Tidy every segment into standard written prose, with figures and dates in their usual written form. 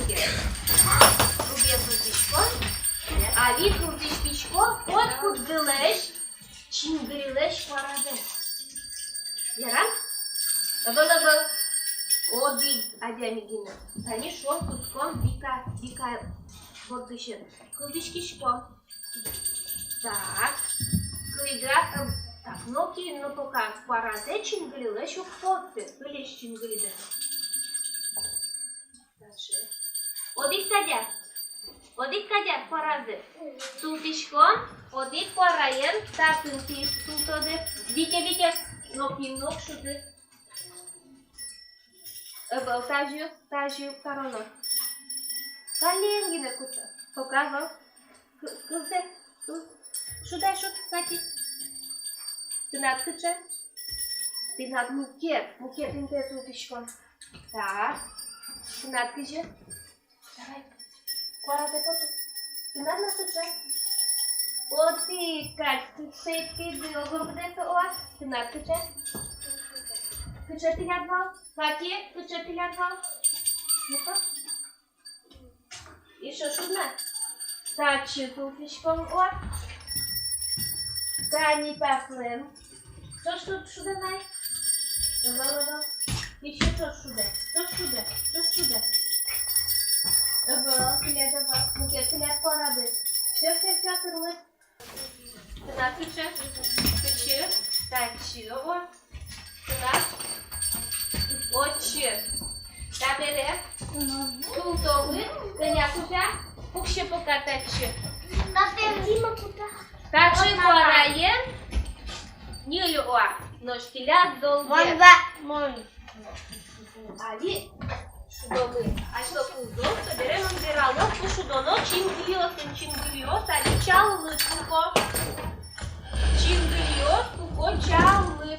Lubię piszko. Ali lubisz piszko? Odkud byłeś? Czym byłeś poradę? Яра? Был. Оди, Адиамигина. Они шел куском вика. Вот еще. Клубички-шко. Так. Клыга. Так, ноги, но пока параде чингли, еще фотки. Были чингли. Дальше. Оди кадя параде. Тутишко. Оди параен. Так, тутоде. Вике. Ноги, шуды. Тажи, корона. Коленгина кута. Показал. Кылды. Шуда, кстати. Ты над кыча? Ты над мукет. Мукет интесу пешком. Так. Ты над кыча? Давай. Кварата пота. Ты над нас кыча? Вот ты как. Ты шейки, ты огурдеса оа. Ты над кыча? Кыча ты над вал? Кати, кыча ты над вал? Ну-ка. Еще шудно? Тачи ту пешком оа. Тани пахлем. Что ж тут шуда най? Давай. Еще что шуда? Давай, давай. Мукет, ты порады. Все, тырмы. Ты на кыча? Кычы. Тачи, о. Ты на? Очи. Табере. Тултовы. Коня куда? Пукще пока тачи. Дима куда? Тачи пораен. Нилюа. Ножкиля долге. Ali şudomu açtığımızda söyleyemem deralım bu şudono çingiliyorsun ali çallı tuko çingiliyor tuko çallı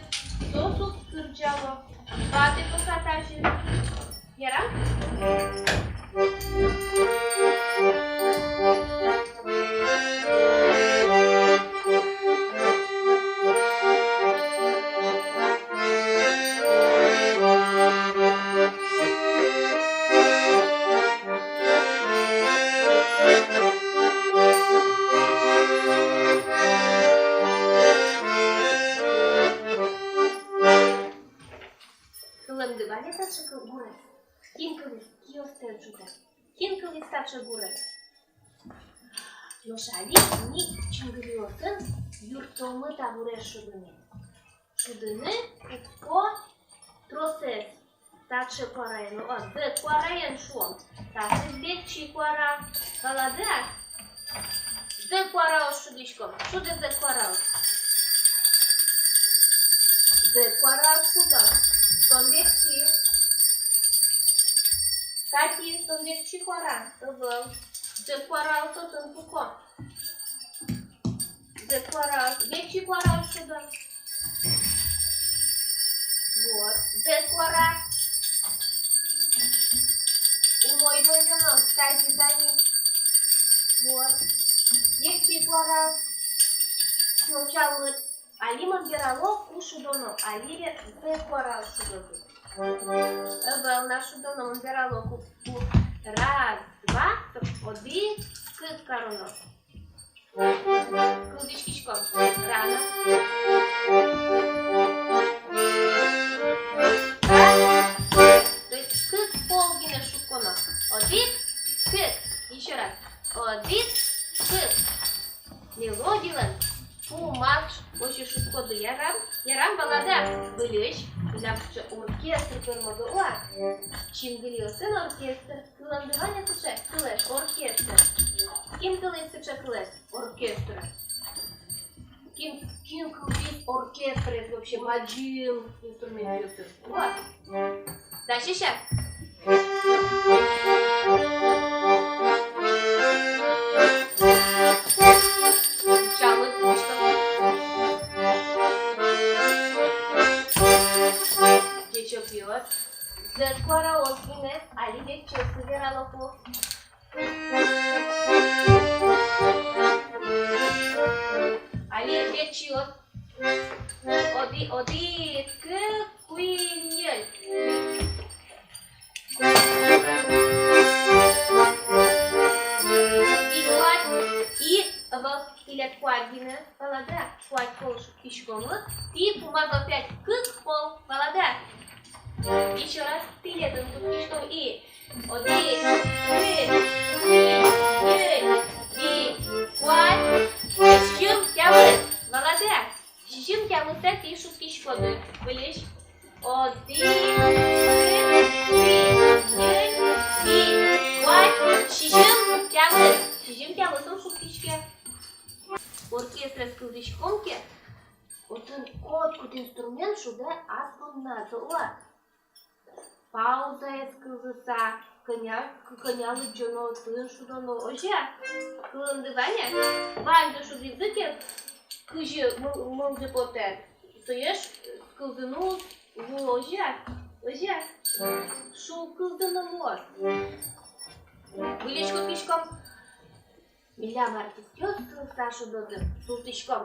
dosu kırcalı bate pokataşı yaram Кинкали старша гуре. Лошади ни чингриотын юртомы табуре шудыны. Шудыны утко тросес. Такше параен. Д параен шон. Такше бекчи пара. Каладак. Д пара шудичком. Шуды д пара. Д пара шуда. Конвекчи. Кати, то векчи пора, то был. Декварал, то тонкуко. Декварал, векчи пора сюда. Вот, деквара. И мой войденок, кстати, за ним. Вот, векчи пора. Сначала вот, алимон бирало, кушу доно, аливе декварал сюда. Был нашу дону вибирало купу. Раз, два, один, к корону. Клубичкичком. Рано. Раз. То есть к полгина шуконо. Один, к. Еще раз. Один, к. Мелодилан. Пумач. Очень шукоду ярам балада. Былыш. Yapıcı orkestra kırmadı o var. Çin biliyorsun orkestra. Kılandıranya sıçak kılıç orkestra. Kim kılıç sıçak kılıç orkestra. Kim kılıç orkestra это вообще один инструмент. Вот. Дальше сейчас. Декора озгине, али век чесу вералоку. Али век чиот. Оди, к куиньель. Foarte bine, Valada. Foarte pol șpișconul. И помазал опять как пол, Valada. Еще раз вперед, тут шпишком и. 1, 2, 3, 4, 5, тягни. Valada. Шишим тягнуться ти шутки шкоди. Вилиш. 1, 2, 3, 4, шишим тягни. Шишим тягнуться шуткички. Оркестр складичкомки. Один код інструмент, що де асконнато. Пауза е скълзаса. Коня лъджано, тън шудано. Ожа. Кълъндываня. Ваем да шуди зъкер. Къжи мълзе потер. Стоеш скълзано. Ожа. Ожа. Шу кълзана мор. Вилишко пишком. Милям артистьот скълзашу дъдъм. Султишком.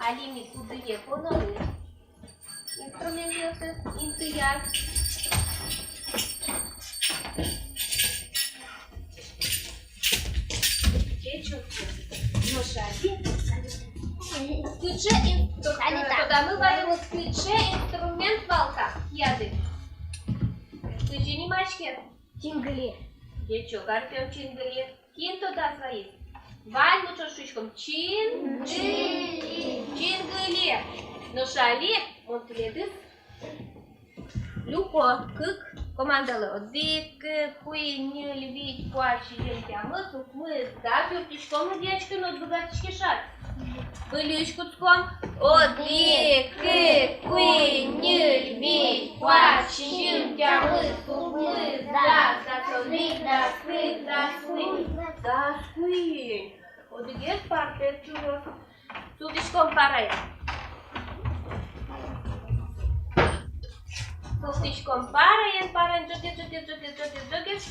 Алимит кудые поновые. Инструменты интуяк. Тогда мы варим скриче инструмент валка. Яды. Скриче не мачки. Чингли. Дечок, Артем чингли. Кин туда свои. Валь лучше шучком. Чингли. Но шали, монтледис. Люко, кык, командалы. Вик, хуй, не львить, плачь, мы тут мы, да, пёртичком, дечка, но двигатички шаг. Вылючкуцком. Вик, хуй, не львить, плачь, мы тут мы, да, вик, да, сквик, да, сквик, да, сквик. Одегет партер чурос. Султичком парай. Султичком параен, джогет.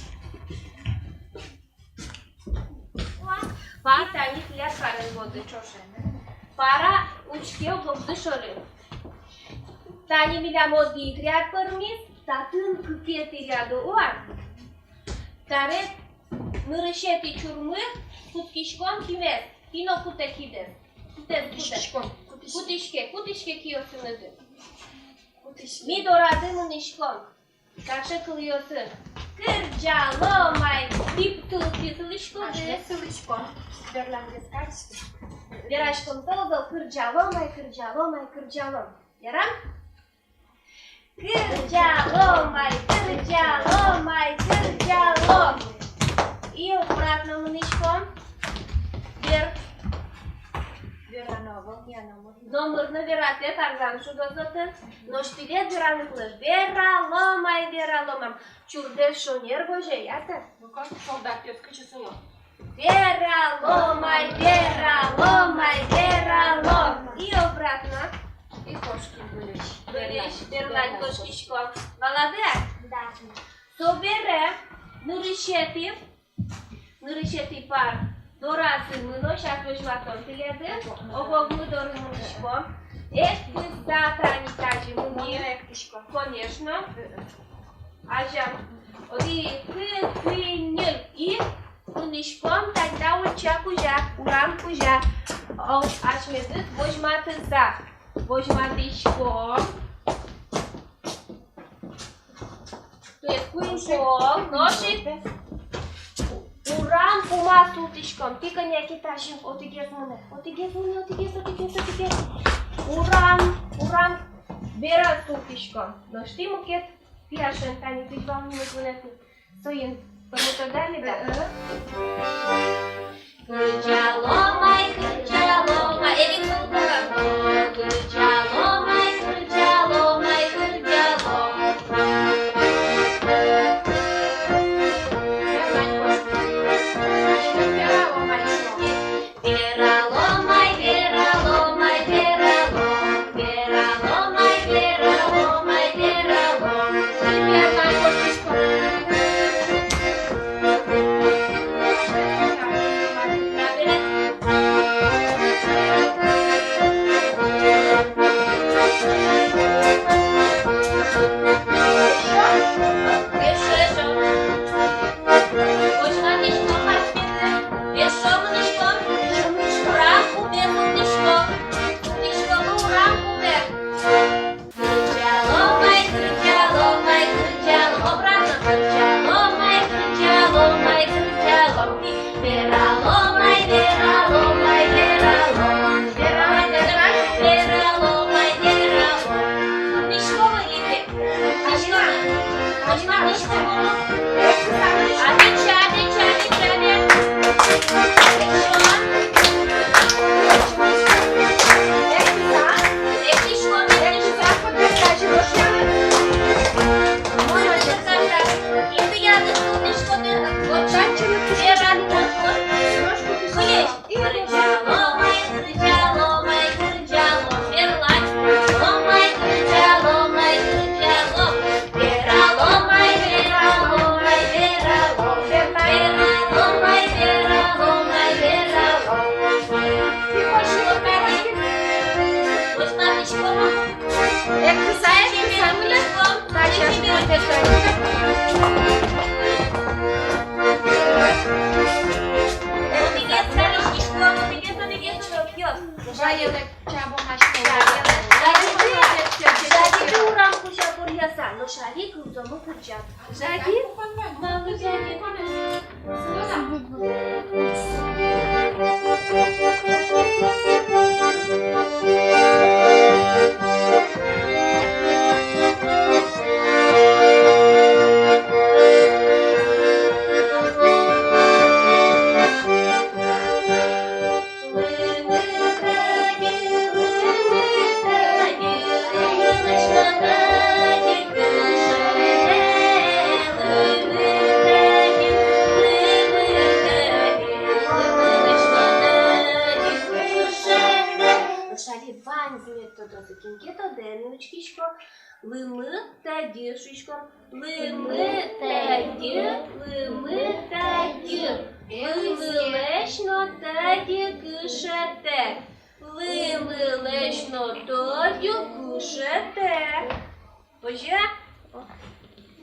Пара, тани хляб парен воды, чоше. Пара, учкел, глобдышолы. Тани милям оди ряд пърмис, татын кукети ряду уар. Care nărășete ciurmă, cuțchișcom chivez, tino cute chidez. Cutișche chiosânădă. Mi doradă mânișcom, cașă câliosân. Cârgeală mai tip tâlpițălișcodă. Verașcom tălzăl, cârgeală mai. Eram? Cârgeală mai. И обратно мыничком. Вверх. Номер набирате, тарзан шудозаты. Но шпилет вераны плыш. Вераломам. Чурдел шонер боже, яты? Ну как солдат, тетка часова. Вераломай. И обратно. И кошки были. Верлань кошкичком. Молодец? Да. Собере. Nărășeti par. Dorați mână și atunci la tontele. O vognu dor mânișco. Este data anitaji mânie. Конечно. Așa. Ori câinil. I mânișcom тогда уча кужа. Урам кужа. Aș medit vojmată za. Vojmatishcom. Tu e cuincom. Noșit. Ранку масу тишком, тільки не китайським, отигез мене. Отигез. Уран, бера тишком. Но шти мукет, піашен, тані, ти вам не винесли. Соїн, тому то далі, да? Кырджаломай, Эрик Султан. Кырджаломай, кырджаломай. Вераломай, вераломай, вералом. Вераломай, вераломай, вералом.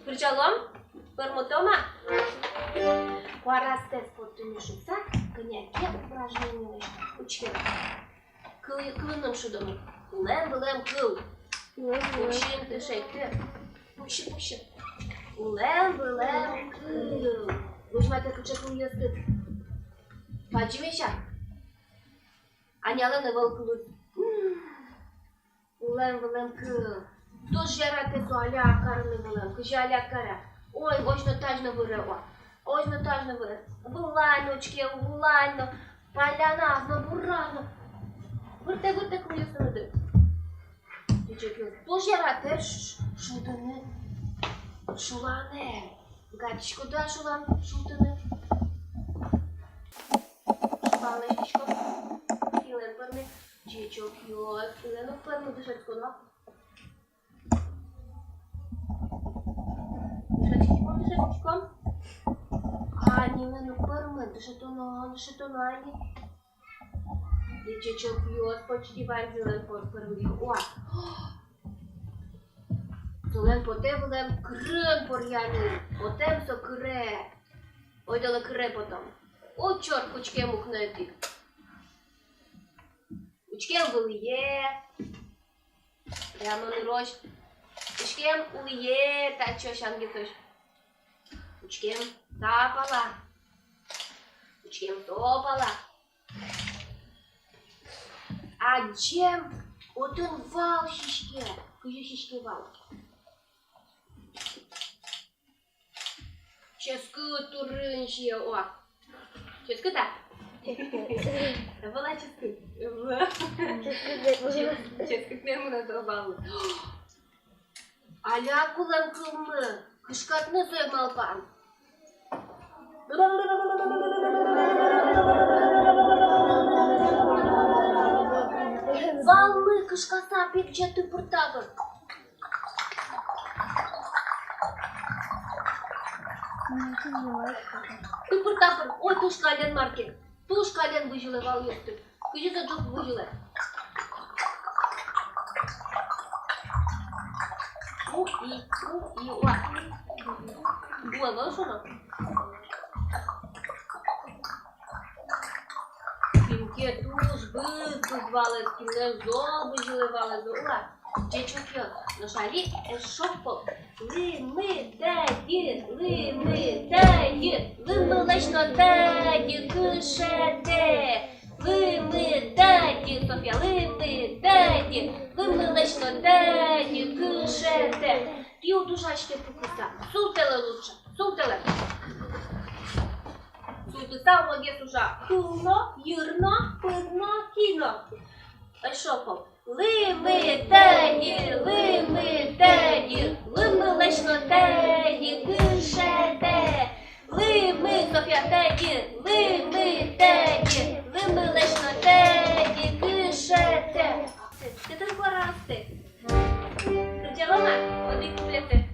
Кырджалом, пермотома. Парастес подтумишуса, коняке упражнение. Учки. Кылыным шудом. Улем, кыл. Пущин, ты шейте. Пущин. Улем, кыл. Ужмайте кучаку ястык. Пачимеша. Аняла навал кылы. Улем, кыл. Тож ярате со аля карны булам, кыжа аля кара. Ой, ожно тажно вырыва. Булайночке, паляназно, бурразно. Вырте куясыды. Дичекёс. Тож ярате шутыны. Шуланы. Гатишко да шулан шутыны. Шуланышко. Илен парны. Дичок ёс. Илен парны дышать куда? Дышечком. Ані, ну перми, дышетонані. Дичечок йос, почти вайзелен под перми. О! Зелен потевлем крем пор'яні. Потем со кре. Ой, дали кре потом. О, чорт, кучкем ухнети. Кучкем вилиє. Прямо не рощ. Кучкем улиє, та чо шанги тож. Кучкем тапала. Чим топала? А чим один вал шишки? Кажи шишки вал. Ческу туринші, о. Ческу так? Була ческу. Ческу кнему надавали. Аля кулем кылмы. Кышкатны соем алпан. Валмы кышкаса пекчеты пыртабыр. Ты пыртабыр. Ой, туш кален маркин. Туш кален выжилы вал ёсты. Кыжы жок выжилы. И, уа. Было шуно? Кімке туш звали, кімне зоби жиливали, зола. Чечуки, на шалі ешопол. Лими, деді, лими лечно деді, кишете. Лими, деді, Софія, лими, деді, лими лечно деді, кишете. Ти у душачки покуса, сутеле лучше, сутеле. Суйте само є сужа. Куно, юрно, пивно, кіно. Ешопол. Лими, деді, лими лечно деді, кишете. Лими, Софія, деді, лими лечно деді, кишете. Ти так порасти. Ти ділома, один куплети.